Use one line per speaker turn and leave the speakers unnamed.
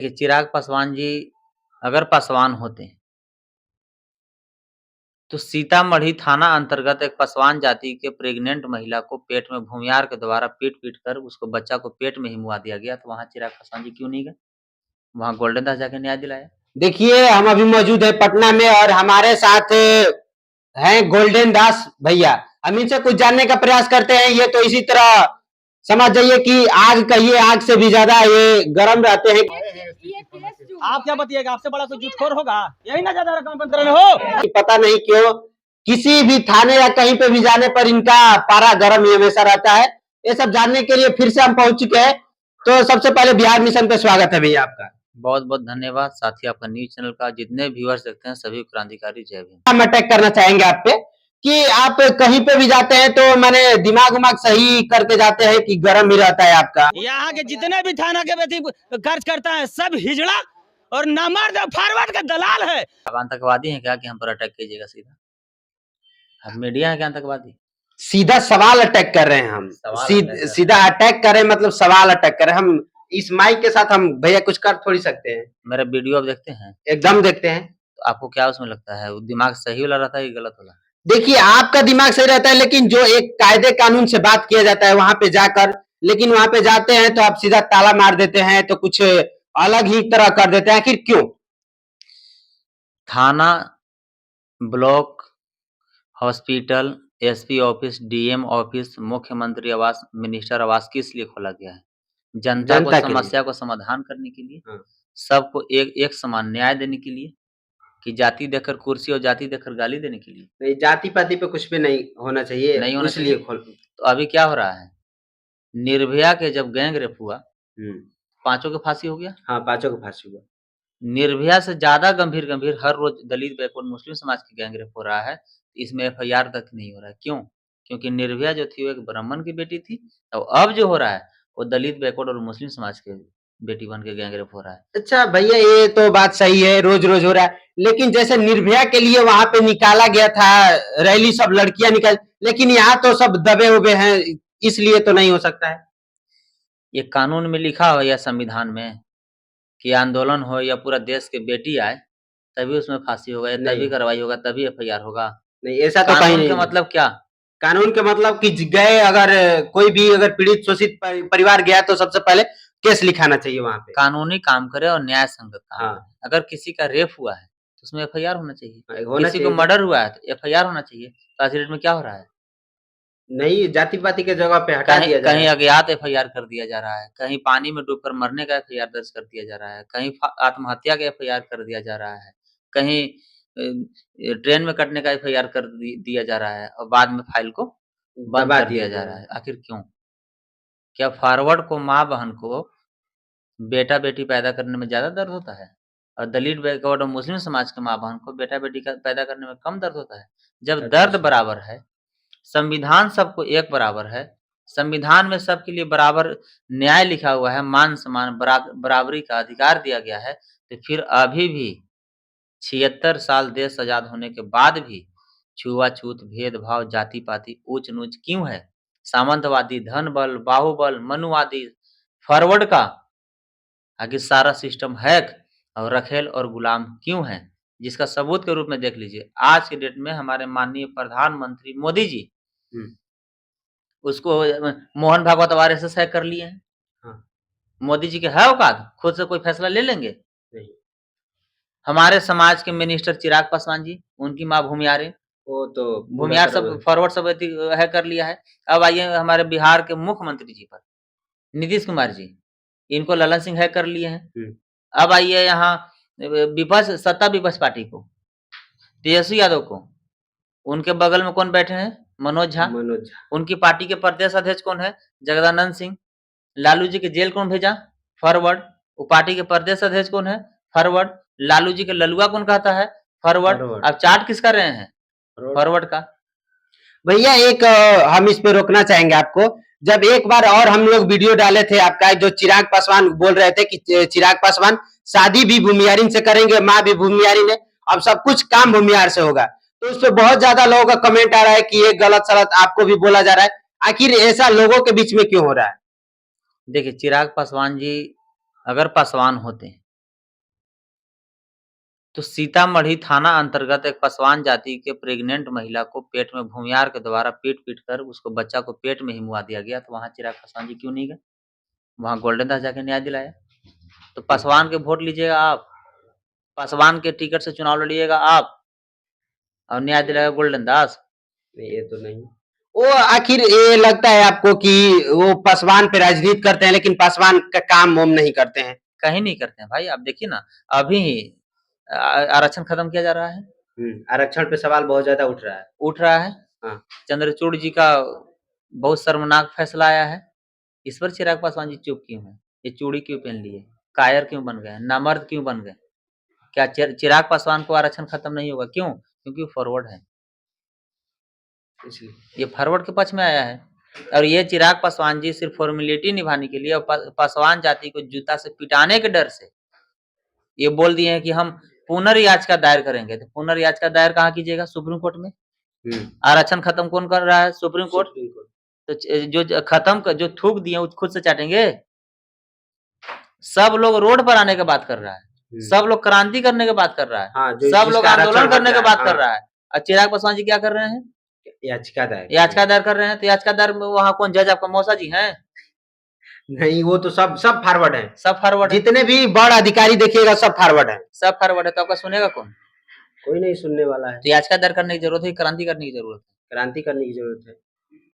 कि चिराग पासवान जी अगर पासवान होते, तो सीतामढ़ी थाना अंतर्गत एक पासवान जाति के प्रेग्नेंट महिला को पेट में भूमियार के द्वारा पीट-पीट कर उसको बच्चा को पेट में ही मुआ दिया गया, तो वहाँ चिराग पासवान जी क्यों नहीं गए? वहाँ गोल्डन दास जाके न्याय दिलाया।
देखिए, हम अभी मौजूद है पटना में और हमारे साथ हैं गोल्डन दास भैया। हम इनसे कुछ जानने का प्रयास करते हैं। ये तो इसी तरह समझ जाइए कि आग कहिए, आग से भी ज्यादा ये गर्म रहते हैं।
आप क्या बताइएगा, आपसे बड़ा कोई झूठखोर होगा? यही ना ज्यादा रकम बंद करने हो।
पता नहीं क्यों किसी भी थाने या कहीं पे भी जाने पर इनका पारा गर्म ही हमेशा रहता है। ये सब जानने के लिए फिर से हम पहुंच चुके हैं। तो सबसे पहले बिहार मिशन पे स्वागत है भैया आपका।
बहुत-बहुत धन्यवाद। साथ ही आपका न्यूज़ चैनल का जितने व्यूअर्स देखते हैं सभी को क्रांतिकारी जय भीम।
हम अटैक करना चाहेंगे आप पे कि आप कहीं पे भी जाते हैं तो मैंने दिमाग उमाग सही करके जाते हैं कि गर्म ही रहता है आपका।
यहाँ के जितने भी थाना के व्यक्ति खर्च करता है सब हिजड़ा और नामर्द फॉरवर्ड का दलाल है।
आप आतंकवादी हैं क्या कि हम पर अटैक कीजिएगा सीधा? आप मीडिया है क्या आतंकवादी?
सीधा सवाल अटैक कर रहे हैं हम। सीधा अटैक कर रहे हैं, मतलब सवाल अटैक कर रहे हैं हम। इस माइक के साथ हम भैया कुछ कर थोड़ी सकते हैं।
मेरा वीडियो आप देखते हैं?
एकदम देखते हैं।
तो आपको क्या उसमें लगता है, वो दिमाग सही वाला रहता है कि गलत वाला?
देखिए, आपका दिमाग सही रहता है, लेकिन जो एक कायदे कानून से बात किया जाता है वहां पे जाकर, लेकिन वहां पे जाते हैं तो आप सीधा ताला मार देते हैं, तो कुछ अलग ही तरह कर देते हैं। आखिर क्यों?
थाना, block, hospital, SP office, DM office, मुख्यमंत्री आवास, मिनिस्टर आवास किस लिए खोला गया है? जनता को
जनता के लिए।
समस्या को समाधान करने के लिए,
हाँ।
सबको एक समान न्याय देने के लिए, कि जाति देखकर कुर्सी और जाति देखकर गाली देने के लिए?
नहीं, जाति पाति पे कुछ भी नहीं होना चाहिए,
नहीं होना
इसलिए
चाहिए।
खोल।
तो अभी क्या हो रहा है? निर्भया के जब गैंग रेप हुआ,
हम्म।
पांचों की फांसी हो गया।
हाँ, पांचों को फांसी हुआ।
निर्भया से ज्यादा गंभीर हर रोज दलित बैकवर्ड मुस्लिम समाज की गैंग रेप हो रहा है, इसमें एफआईआर तक नहीं हो रहा है। क्यों? क्योंकि निर्भया जो थी वो एक ब्राह्मण की बेटी थी और अब जो हो रहा है वो दलित बैकवर्ड और मुस्लिम समाज के बेटी बन के गैंग रेप हो रहा है।
अच्छा भैया, ये तो बात सही है, रोज रोज हो रहा है, लेकिन जैसे निर्भया के लिए वहां पे निकाला गया था रैली, सब लड़कियां निकल, लेकिन यहाँ तो सब दबे हुए हैं, इसलिए तो नहीं हो सकता है।
ये कानून में लिखा हो या संविधान में कि आंदोलन हो या पूरा देश के बेटी आए तभी उसमें फांसी होगा या तभी कार्रवाई होगा तभी एफआईआर होगा?
नहीं, ऐसा तो कहीं
कानून
नहीं
के
है।
मतलब क्या?
कानून के मतलब कि गए, अगर कोई भी अगर पीड़ित शोषित परिवार गया तो सबसे पहले केस लिखाना चाहिए वहां पे।
कानूनी काम करे और न्याय संगत काम
हाँ।
करे। अगर किसी का रेप हुआ है तो उसमें एफआईआर होना चाहिए।
होना
किसी को
चाहिए।
मर्डर हुआ है तो एफआईआर होना चाहिए। तो आज डेट में क्या हो रहा है?
नहीं, जाति पाति के जगह पे हटा दिया जा रहा
कहीं
है।
अज्ञात एफआईआर कर दिया जा रहा है, कहीं पानी में डूबकर मरने का एफआईआर दर्ज कर दिया जा रहा है, कहीं आत्महत्या का एफआईआर कर दिया जा रहा है, कहीं ट्रेन में कटने का एफआईआर कर दिया जा रहा है और बाद में फाइल को बंद
दबा
कर दिया जा रहा है। आखिर क्यों? क्या फॉरवर्ड को, माँ बहन को बेटा बेटी पैदा करने में ज्यादा दर्द होता है और दलित बैकवर्ड और मुस्लिम समाज के माँ बहन को बेटा बेटी का पैदा करने में कम दर्द होता है? जब दर्द बराबर है, संविधान सबको एक बराबर है, संविधान में सबके लिए बराबर न्याय लिखा हुआ है, मान सम्मान बराबरी का अधिकार दिया गया है, तो फिर अभी भी 76 साल देश आजाद होने के बाद भी छुआछूत, भेदभाव, जाति पाति, ऊंच नीच क्यों है? सामंतवादी, धन बल, बाहुबल, मनुवादी, फॉरवर्ड का आगे सारा सिस्टम हैक और रखेल और गुलाम क्यों है? जिसका सबूत के रूप में देख लीजिए, आज के डेट में हमारे माननीय प्रधानमंत्री मोदी जी उसको मोहन भागवत आरएसएस हैक कर लिए हैं।
हाँ।
मोदी जी के है औकात खुद से कोई फैसला ले लेंगे?
नहीं।
हमारे समाज के मिनिस्टर चिराग पासवान जी, उनकी माँ भूमियारे,
वो तो
भूमियार सब फॉरवर्ड सब हैक कर लिया है। अब आइए हमारे बिहार के मुख्यमंत्री जी पर, नीतीश कुमार जी, इनको ललन सिंह हैक कर लिए हैं। अब आइए यहाँ विपक्ष, सत्ता विपक्ष पार्टी को, तेजस्वी यादव को, उनके बगल में कौन बैठे हैं? मनोज झा। उनकी पार्टी के प्रदेश अध्यक्ष कौन है? जगदानंद सिंह। लालू जी के जेल कौन भेजा? फॉरवर्ड। वो पार्टी के प्रदेश अध्यक्ष कौन है? फॉरवर्ड। लालू जी के ललुआ कौन कहता है? फॉरवर्ड। अब चार्ट किस कर रहे हैं? फॉरवर्ड का।
भैया एक हम इस पे रोकना चाहेंगे आपको। जब एक बार और हम लोग वीडियो डाले थे आपका, जो चिराग पासवान बोल रहे थे कि चिराग पासवान शादी भी भूमियारिन से करेंगे, माँ भी भूमियारिन है, अब सब कुछ काम भूमियार से होगा, तो उस पर बहुत ज्यादा लोगों का कमेंट आ रहा है कि ये गलत सलत आपको भी बोला जा रहा है। आखिर ऐसा लोगों के बीच में क्यों हो रहा है?
देखिए, चिराग पासवान जी अगर पासवान होते तो सीतामढ़ी थाना अंतर्गत एक पासवान जाति के प्रेग्नेंट महिला को पेट में भूमिहार के द्वारा पीट-पीट कर उसको बच्चा को पेट में ही मुआ दिया गया, तो वहाँ चिराग पासवान जी क्यों नहीं गए? वहाँ गोल्डन दास जाके न्याय दिलाया। तो पासवान के वोट लीजिएगा आप, पासवान के टिकट से चुनाव लड़िएगा आप और न्याय दिलाएगा गोल्डन दास।
नहीं, ये तो नहीं। वो आखिर ये लगता है आपको कि वो पासवान पे राजनीति करते हैं, लेकिन पासवान का काम वो नहीं करते हैं?
कहीं नहीं करते हैं भाई, आप देखिए ना, अभी ही आरक्षण खत्म किया जा रहा है,
आरक्षण पे सवाल बहुत ज्यादा उठ रहा है।
उठ रहा है।
हाँ।
चंद्रचूड़ जी का बहुत शर्मनाक फैसला आया है। इस पर चिराग पासवान जी चुप क्यों हैं? ये चूड़ी क्यों पहन लिए? कायर क्यों बन गए? नामर्द क्यों बन गए? क्या चिराग पासवान को आरक्षण खत्म नहीं होगा? क्यों? क्योंकि वो फॉरवर्ड है।
इसलिए
ये फॉरवर्ड के पक्ष में आया है और ये चिराग पासवान जी सिर्फ फॉर्मेलिटी निभाने के लिए और पासवान जाति को जूता से पिटाने के डर से ये बोल दिए हैं कि हम पुनर्याचिका दायर करेंगे। तो पुनर्याचिका दायर कहाँ कीजिएगा? सुप्रीम कोर्ट में। आरक्षण खत्म कौन कर रहा है? Supreme court. तो जो खत्म जो थूक दिए वो खुद से चाटेंगे? सब लोग रोड पर आने की बात कर रहा है, सब लोग क्रांति करने की बात कर रहा है,
हाँ,
सब लोग आंदोलन करने की बात कर रहा है। और चिराग पासवान जी क्या कर रहे हैं?
याचिका
दायर कर रहे हैं। तो याचिका दायर में वहाँ कौन जज? आपका मौसा जी हैं?
नहीं, वो तो सब फॉरवर्ड है।
सब फॉरवर्ड,
जितने भी बड़ अधिकारी देखिएगा सब फॉरवर्ड है।
सब फॉरवर्ड है। तो आपका सुनेगा कौन?
कोई नहीं सुनने वाला है।
तो याचिका दायर करने की जरूरत है, क्रांति करने की जरूरत है।
क्रांति करने की जरूरत है।